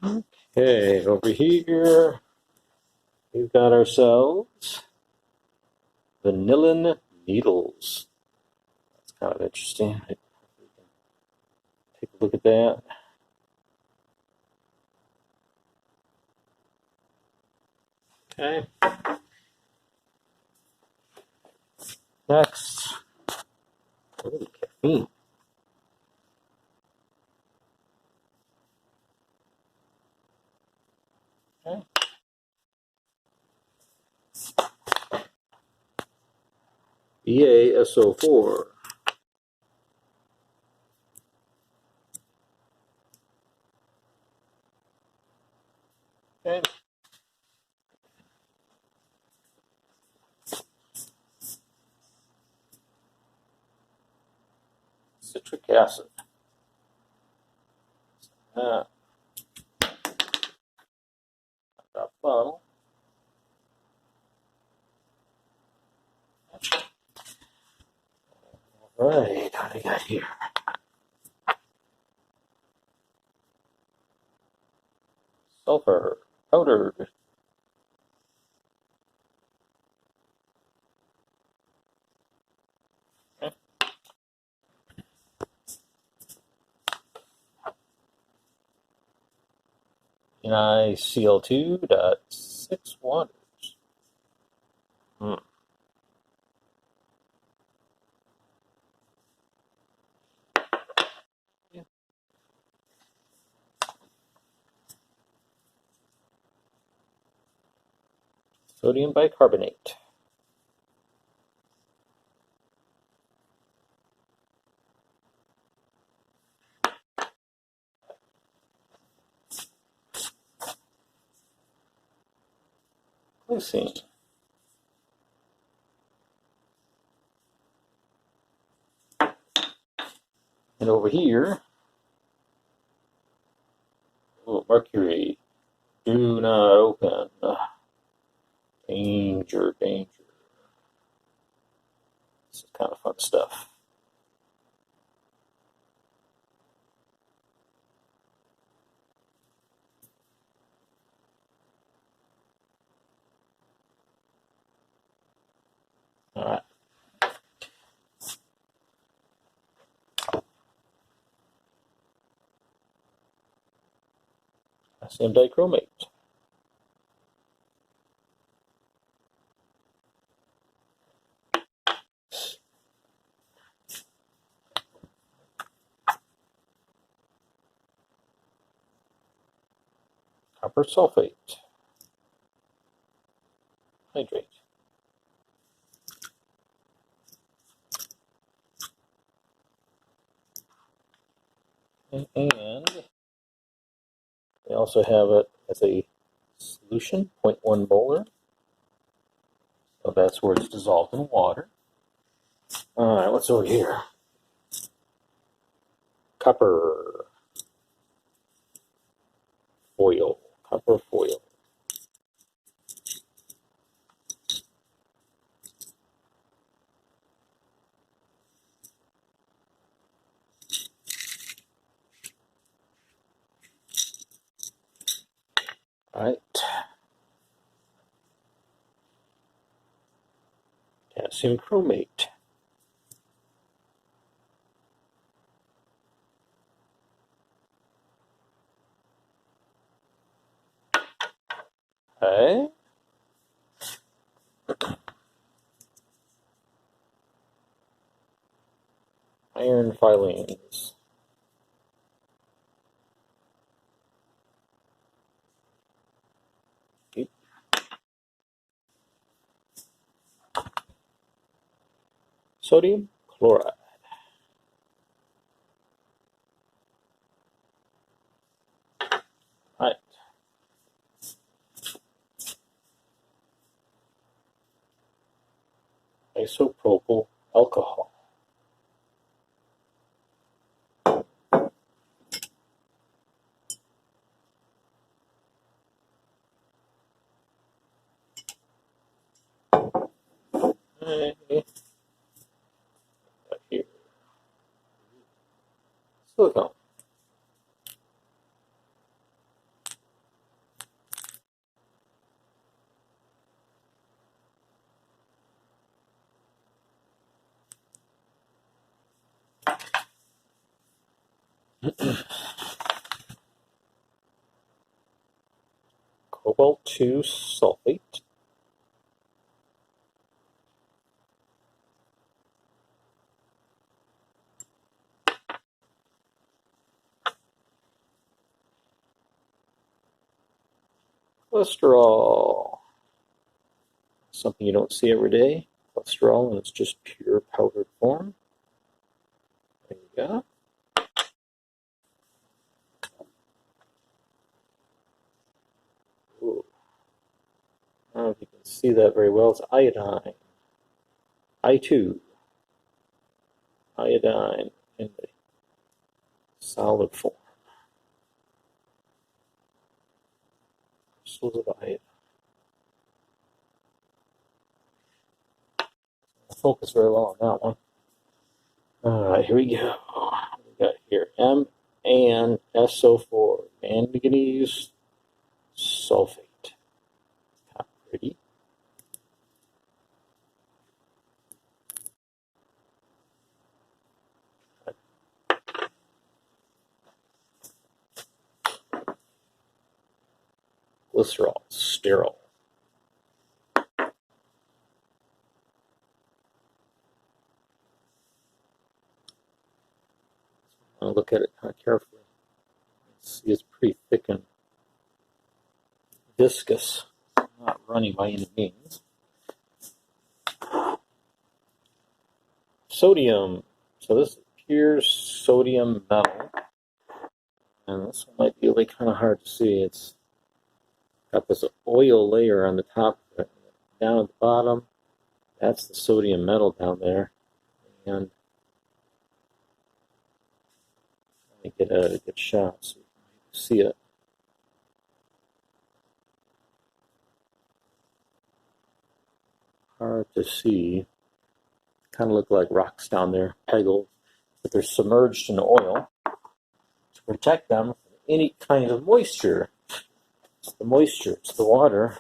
Okay, over here we've got ourselves vanillin needles. That's kind of interesting. Take a look at that. Okay. Next, ooh, caffeine. Okay. EaSO4. Okay. Citric acid. Ah, got bottle. All right, what do we got here? Sulfur powdered. Okay. NiCl2.6 waters. Hmm. Yeah. Sodium bicarbonate. Glycine. And over here, oh, mercury. Do not open. Danger, danger. This is kind of fun stuff. All right. Calcium dichromate. Copper sulfate. Hydrate. And they also have it as a solution, 0.1 molar. So that's where it's dissolved in water. All right, what's over here? Copper foil. Copper foil. All right. Calcium chromate. Okay. Iron filings. Sodium chloride. All right. Isopropyl alcohol. Okay. Here. Silicone. Cobalt 2 sulfate. Cholesterol. Something you don't see every day. Cholesterol, and it's just pure powdered form. There you go. Ooh. I don't know if you can see that very well. It's iodine. I2. Iodine in the solid form. Crystals of iodine. I'll focus very well on that one. All right, here we go. We got here MnSO4, manganese sulfate. Not pretty. Glycerol, sterile. I'll look at it kind of carefully. See, it's pretty thick and viscous, not runny by any means. Sodium. So this is pure sodium metal. And this one might be really kind of hard to see. It's got this oil layer on the top of it. Down at the bottom, that's the sodium metal down there. And let me get a good shot so you can see it. Hard to see. Kind of look like rocks down there, peggled, but they're submerged in oil to protect them from any kind of moisture. It's the moisture, it's the water.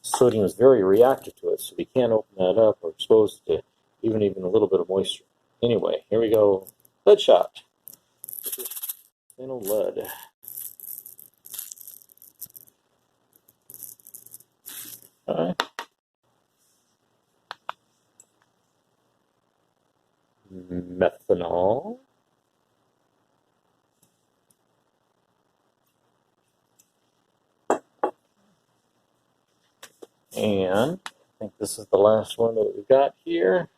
Sodium is very reactive to it, so we can't open that up or expose it to even a little bit of moisture. Anyway, here we go. Lead shot. Thin old lead. All right. Methanol. And I think this is the last one that we've got here.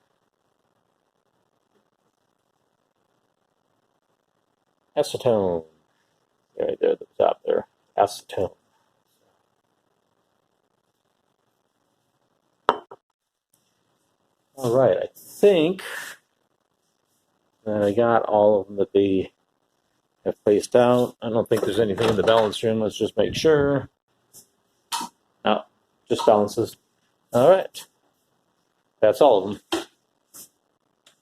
Acetone. Right there at the top there. Acetone. All right, I think that I got all of them that they have placed out. I don't think there's anything in the balance room. Let's just make sure. No, just balances. All right. That's all of them.